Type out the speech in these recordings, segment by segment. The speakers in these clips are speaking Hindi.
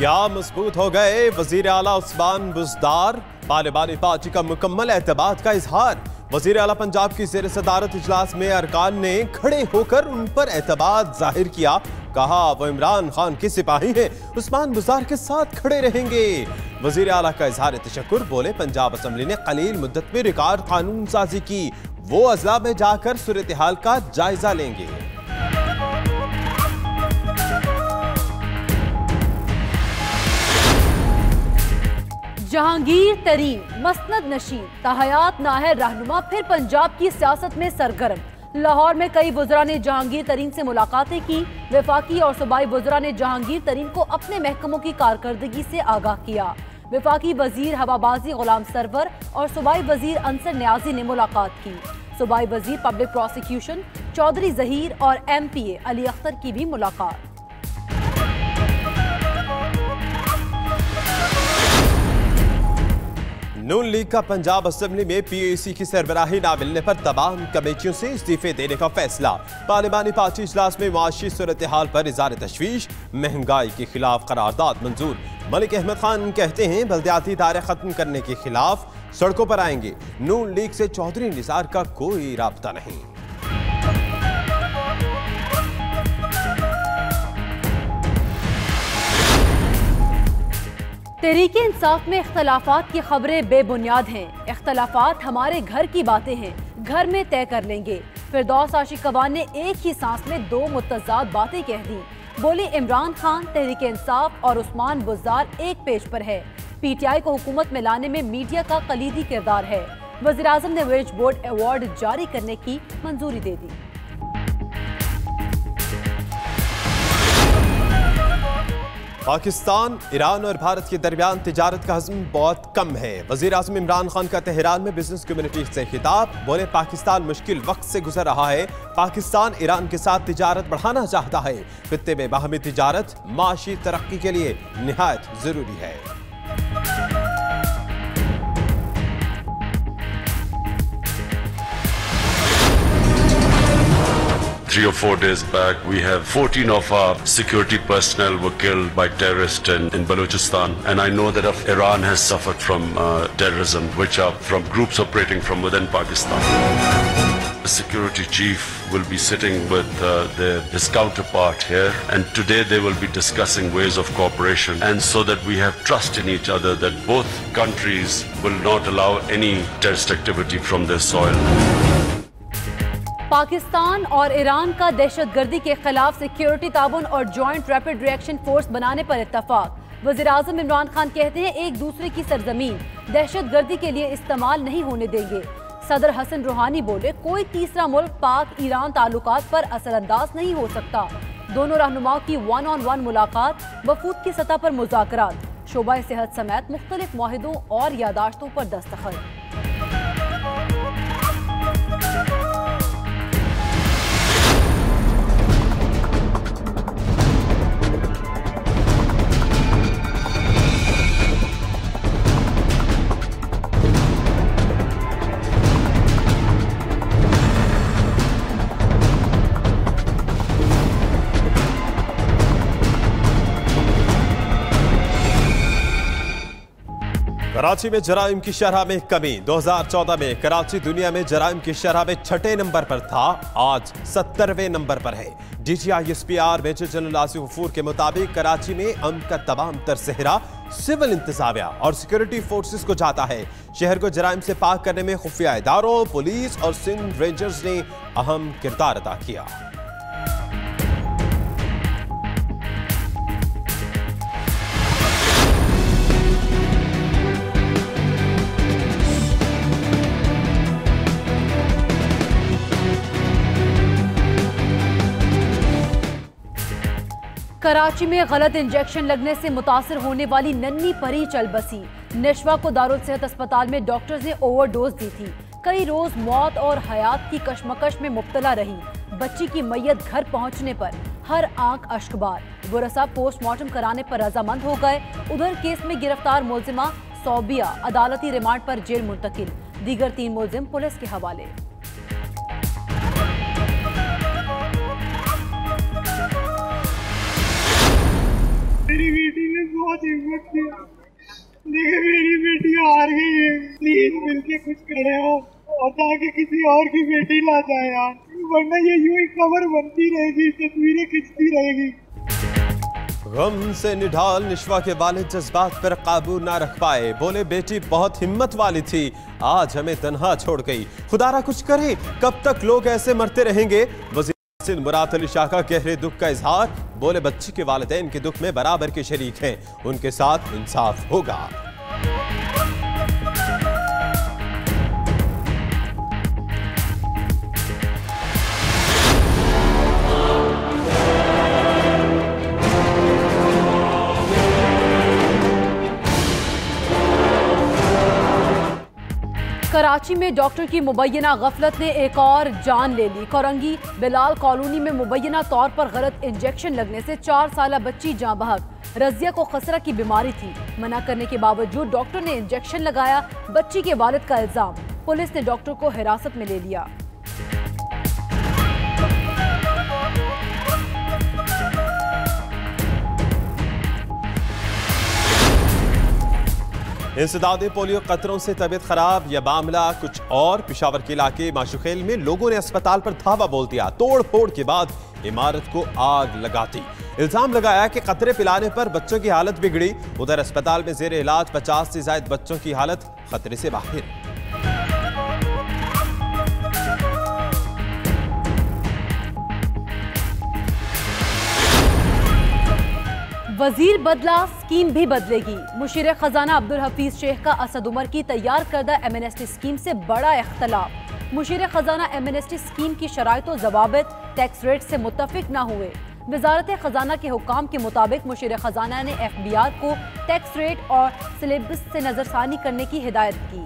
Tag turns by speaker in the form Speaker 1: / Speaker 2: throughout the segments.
Speaker 1: क्या मजबूत हो गए वजीर आला उस्मान बुज़दार। तालिबानी पार्टी का मुकम्मल एतमाद का इजहार। वजीर आला पंजाब की ज़ेर सदारत इजलास में अरकान ने खड़े होकर उन पर एतमाद जाहिर किया। कहा वो इमरान खान के सिपाही हैं, उस्मान बुज़दार के साथ खड़े रहेंगे। वजीर आला का इजहार तशक्कुर। बोले पंजाब असम्बली ने कलील मुद्दत में रिकॉर्ड कानून साजी की, वो अजला में जाकर सूरत हाल का जायजा लेंगे।
Speaker 2: जहांगीर तरीन मसनद नशीन ताहयात नाहर रहनुमा फिर पंजाब की सियासत में सरगर्म। लाहौर में कई वुज़रा ने जहांगीर तरीन से मुलाकातें की। वफाकी और सूबाई वुज़रा ने जहांगीर तरीन को अपने महकमों की कारकर्दगी से आगाह किया। वफाकी वजीर हवाबाजी गुलाम सरवर और सूबाई वजीर अंसर न्याजी ने मुलाकात की। सूबाई वजीर पब्लिक प्रोसिक्यूशन चौधरी जहीर और MPA अली अख्तर की भी मुलाकात।
Speaker 1: नून लीग का पंजाब असेंबली में PAC की सरबराही ना मिलने पर तमाम कमेटियों से इस्तीफे देने का फैसला। तालिबानी पार्टी इजलास में मुआशी सूरत हाल पर इज़हार तशवीश। महंगाई के खिलाफ करारदाद मंजूर। मलिक अहमद खान कहते हैं बल्दियाती इदारे खत्म करने के खिलाफ सड़कों पर आएंगे। नून लीग से चौधरी निसार का कोई राब्ता नहीं।
Speaker 2: तहरीक इंसाफ में इख्तलाफात की खबरें बेबुनियाद हैं। इख्तलाफात हमारे घर की बातें हैं, घर में तय कर लेंगे। फिरदौस आशिकवान ने एक ही सांस में दो मुतज़ाद बातें कह दी। बोली इमरान खान, तहरीक इंसाफ और उस्मान बुज़दार एक पेज पर है। PTI को हुकूमत में लाने में मीडिया का कलीदी किरदार है। वज़ीर आज़म ने वेज बोर्ड अवार्ड जारी करने की मंजूरी दे दी।
Speaker 1: पाकिस्तान, ईरान और भारत के दरमियान तिजारत का हजम बहुत कम है। वज़ीर आज़म इमरान खान का तेहरान में बिजनेस कम्युनिटी से खिताब। बोले पाकिस्तान मुश्किल वक्त से गुजर रहा है। पाकिस्तान ईरान के साथ तिजारत बढ़ाना चाहता है। खित्ते में बाहमी तिजारत माशी तरक्की के लिए निहायत जरूरी है।
Speaker 3: 3 or 4 days back, we have 14 of our security personnel were killed by terrorists in Balochistan. And I know that Iran has suffered from terrorism, which are from groups operating from within Pakistan. The security chief will be sitting with his counterpart here, and today they will be discussing ways of cooperation, and so that we have trust in each other that both countries will not allow any terrorist activity from their soil.
Speaker 2: Pakistan और ईरान का दहशतगर्दी के खिलाफ सिक्योरिटी ताउन और जॉइंट रैपिड रिएक्शन फोर्स बनाने पर इत्तफाक। वज़ीर आज़म इमरान खान कहते हैं एक दूसरे की सरजमीन दहशतगर्दी के लिए इस्तेमाल नहीं होने देंगे। सदर हसन रूहानी बोले कोई तीसरा मुल्क पाक ईरान ताल्लुकात पर असरअंदाज नहीं हो सकता। दोनों रहनुमाओं की 1-on-1 मुलाकात, वफूद की सतह पर मुज़ाकरात, शोबा सेहत समेत मुख्तलिफ मुआहिदों और यादाश्तों पर दस्तखत।
Speaker 1: कराची में जराइम की शरह में कमी। 2014 में कराची दुनिया में जराइम की शरह में 6ठे नंबर पर था, आज 70वें नंबर पर है। DGI-SPR major general Asif Ghafoor के मुताबिक कराची में अमन का तमाम तर सेहरा सिविल इंतजामिया और सिक्योरिटी फोर्सेस को जाता है। शहर को जराइम से पाक करने में खुफिया इदारों, पुलिस और सिंध रेंजर्स ने अहम किरदार अदा किया।
Speaker 2: कराची में गलत इंजेक्शन लगने से मुतासिर होने वाली नन्ही परी चल बसी। नशवा को दारुल सेहत अस्पताल में डॉक्टर्स ने ओवरडोज दी थी। कई रोज मौत और हयात की कशमकश में मुब्तला रही। बच्ची की मैयत घर पहुंचने पर हर आंख अश्कबार। बुरसा पोस्टमार्टम कराने पर रजामंद हो गए। उधर केस में गिरफ्तार मुलजिमा सौबिया अदालती रिमांड पर जेल मुंतकिल। दीगर 3 मुलजिम पुलिस के हवाले।
Speaker 4: मेरी बेटी ने बहुत सकते। देखिए मेरी बेटी हार गई है, प्लीज मिलके कुछ करे हो और ताकि किसी और की बेटी ला जाए यार, वरना ये यूं ही खबर बनती रहेगी, तस्वीरें खिंचती रहेगी।
Speaker 1: गम से निढाल निशवा के वालिद जज्बात पर काबू ना रख पाए, बोले बेटी बहुत हिम्मत वाली थी, आज हमें तन्हा छोड़ गई, खुदारा कुछ करे, कब तक लोग ऐसे मरते रहेंगे। वज़ीर मुराद अली शाह का गहरे दुख का इजहार, बोले बच्ची के वालिदैन के दुख में बराबर के शरीक हैं, उनके साथ इंसाफ होगा।
Speaker 2: कराची में डॉक्टर की मुबैना गफलत ने एक और जान ले ली। कोरंगी बिलाल कॉलोनी में मुबैना तौर पर गलत इंजेक्शन लगने से 4 साला बच्ची जाँ बहक। रजिया को खसरा की बीमारी थी, मना करने के बावजूद डॉक्टर ने इंजेक्शन लगाया, बच्ची के वालिद का इल्जाम। पुलिस ने डॉक्टर को हिरासत में ले लिया।
Speaker 1: इंसदादे पोलियो कतरों से तबीयत खराब, या मामला कुछ और। पिशावर के इलाके माशुखेल में लोगों ने अस्पताल पर धावा बोल दिया, तोड़ फोड़ के बाद इमारत को आग लगा दी। इल्जाम लगाया कि कतरे पिलाने पर बच्चों की हालत बिगड़ी। उधर अस्पताल में जेर इलाज 50 से ज्यादा बच्चों की हालत खतरे से बाहर।
Speaker 2: वजीर बदला, स्कीम भी बदलेगी। मुशीर खजाना अब्दुल हफीज शेख का असद उमर की तैयार करदा एमनेस्टी स्कीम से बड़ा इख्तलाफ। मुशीर खजाना एमनेस्टी स्कीम की शराइत व ज़वाबित टैक्स रेट से मुत्तफिक न हुए। वजारत खजाना के हुक्काम के मुताबिक मुशीर खजाना ने FBR को टैक्स रेट और सिलेबस से नजरसानी करने की हिदायत की।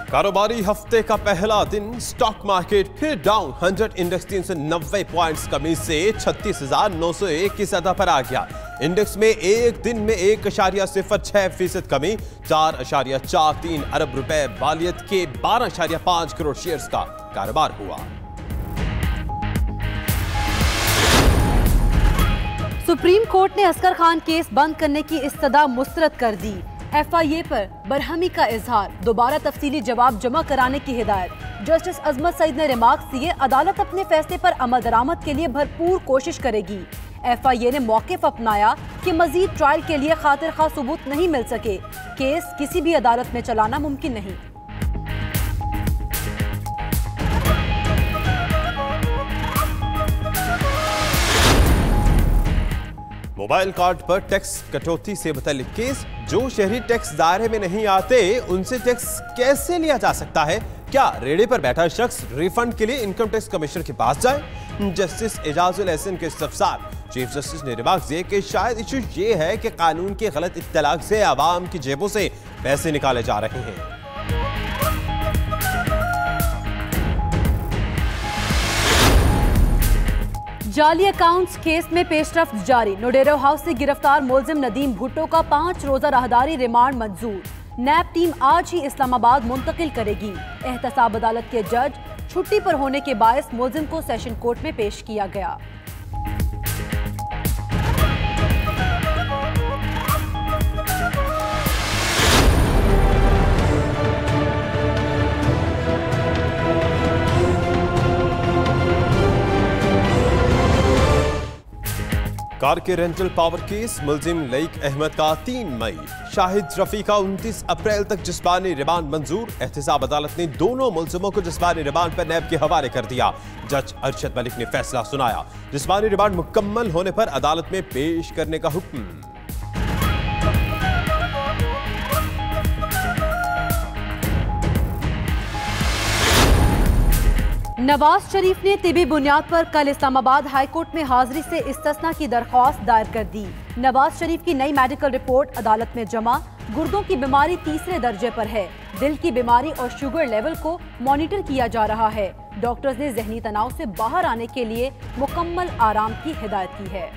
Speaker 1: कारोबारी हफ्ते का पहला दिन स्टॉक मार्केट फिर डाउन। 100 इंडेक्स 390 पॉइंट्स कमी से 36,901 की सतह पर आ गया। इंडेक्स में एक दिन में 1.06% कमी, 4.43 अरब रुपए मालियत के 12.5 करोड़ शेयर्स का कारोबार हुआ।
Speaker 2: सुप्रीम कोर्ट ने असगर खान केस बंद करने की इस्तदा मुस्तरद कर दी। FIA पर बरहमी का इजहार, दोबारा तफसीली जवाब जमा कराने की हिदायत। जस्टिस अजमत सईद ने रिमार्क्स दिए, अदालत अपने फैसले पर अमल दरामद के लिए भरपूर कोशिश करेगी। FIA ने मौक़िफ़ अपनाया कि मजीद ट्रायल के लिए खातिर खा सबूत नहीं मिल सके, केस किसी भी अदालत में चलाना मुमकिन नहीं।
Speaker 1: मोबाइल कार्ड पर टैक्स कटौती से मुतल्लिक केस, जो शहरी टैक्स दायरे में नहीं आते उनसे टैक्स कैसे लिया जा सकता है? क्या रेड़े पर बैठा शख्स रिफंड के लिए इनकम टैक्स कमिश्नर के पास जाए? जस्टिस एजाजुल एहसन के इस्तफसार। चीफ जस्टिस ने रिमार्क दिए कि शायद इशू ये है कि कानून के गलत इत्तलाक से आवाम की जेबों से पैसे निकाले जा रहे हैं।
Speaker 2: जाली अकाउंट्स केस में पेशरफ्त जारी। नोडेरो हाउस से गिरफ्तार मुलजिम नदीम भुट्टो का 5 रोजा राहदारी रिमांड मंजूर। नैब टीम आज ही इस्लामाबाद मुंतकिल करेगी। एहतसाब अदालत के जज छुट्टी पर होने के बायस मुलजिम को सेशन कोर्ट में पेश किया गया।
Speaker 1: कार के रेंटल पावर केस, मुलजिम लईक अहमद का 3 मई, शाहिद रफी का 29 अप्रैल तक जिस्मानी रिमांड मंजूर। एहतसाब अदालत ने दोनों मुलजिमों को जिस्मानी रिमांड पर नैब के हवाले कर दिया। जज अरशद मलिक ने फैसला सुनाया। जिस्मानी रिमांड मुकम्मल होने पर अदालत में पेश करने का हुक्म।
Speaker 2: नवाज शरीफ ने तिबी बुनियाद पर कल इस्लामाबाद हाई कोर्ट में हाजिरी से इस्तिस्ना की दरख्वास्त दायर कर दी। नवाज शरीफ की नई मेडिकल रिपोर्ट अदालत में जमा। गुर्दों की बीमारी 3रे दर्जे पर है। दिल की बीमारी और शुगर लेवल को मॉनिटर किया जा रहा है। डॉक्टर्स ने जहनी तनाव से बाहर आने के लिए मुकम्मल आराम की हिदायत की है।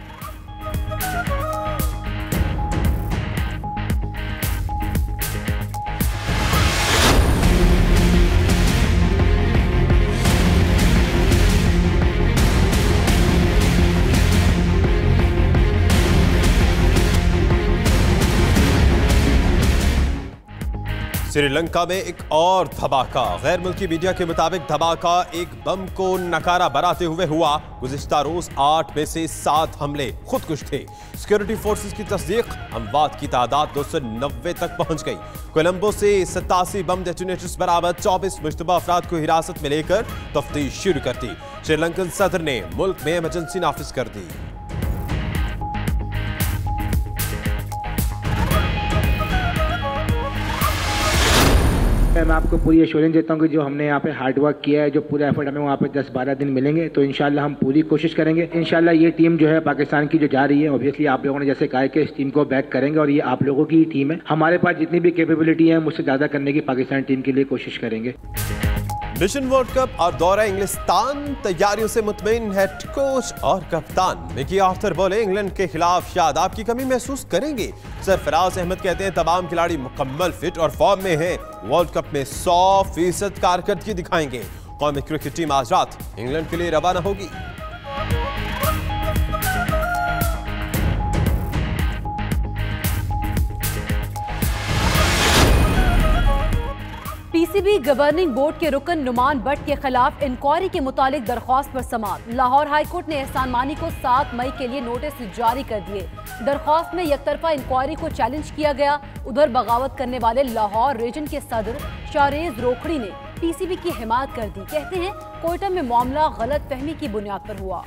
Speaker 1: श्रीलंका में एक और धमाका। गैर मुल्की मीडिया के मुताबिक धमाका एक बम को नकारा बनाते हुए हुआ। गुज़िश्ता रोज 8 में से 7 हमले खुदकुश थे। सिक्योरिटी फोर्सेस की तस्दीक, अमवात की तादाद 290 तक पहुंच गई। कोलंबो से 87 बम डेटोनेटर्स बरामद। 24 मुश्तबा अफराद को हिरासत में लेकर तफ्तीश शुरू कर दी। श्रीलंकन सदर ने मुल्क में इमरजेंसी नाफिज कर दी।
Speaker 5: मैं आपको पूरी एश्योरेंस देता हूँ कि जो हमने यहाँ पे हार्ड वर्क किया है, जो पूरा एफर्ट हमें वहाँ पे 10-12 दिन मिलेंगे, तो इंशाल्लाह हम पूरी कोशिश करेंगे। इंशाल्लाह ये टीम जो है पाकिस्तान की जो जा रही है, ऑब्वियसली आप लोगों ने जैसे कहा कि इस टीम को बैक करेंगे और ये आप लोगों की ही टीम है। हमारे पास जितनी भी कैपेबिलिटी है मुझसे ज़्यादा करने की पाकिस्तान टीम के लिए कोशिश करेंगे।
Speaker 1: मिशन वर्ल्ड कप और दौरा इंग्लिस्तान, तैयारियों से मुतमईन हेड कोच और कप्तान मिकी आर्थर बोले इंग्लैंड के खिलाफ शादाब की कमी महसूस करेंगे। सरफराज अहमद कहते हैं तमाम खिलाड़ी मुकम्मल फिट और फॉर्म में हैं। वर्ल्ड कप में 100% कारकर्दगी दिखाएंगे। कौमी क्रिकेट टीम आज रात इंग्लैंड के लिए रवाना होगी।
Speaker 2: पीसीबी गवर्निंग बोर्ड के रुकन नुमान भट्ट के खिलाफ इंक्वायरी के मुतालिक दरख्वास्त पर समाअत। लाहौर हाईकोर्ट ने एहसान मानी को 7 मई के लिए नोटिस जारी कर दिए। दरख्वास्त में यकतरफा इंक्वायरी को चैलेंज किया गया। उधर बगावत करने वाले लाहौर रीजन के सदर शारेज रोखड़ी ने पीसीबी की हिमायत कर दी। कहते हैं कोयटा में मामला गलत फहमी की बुनियाद पर हुआ।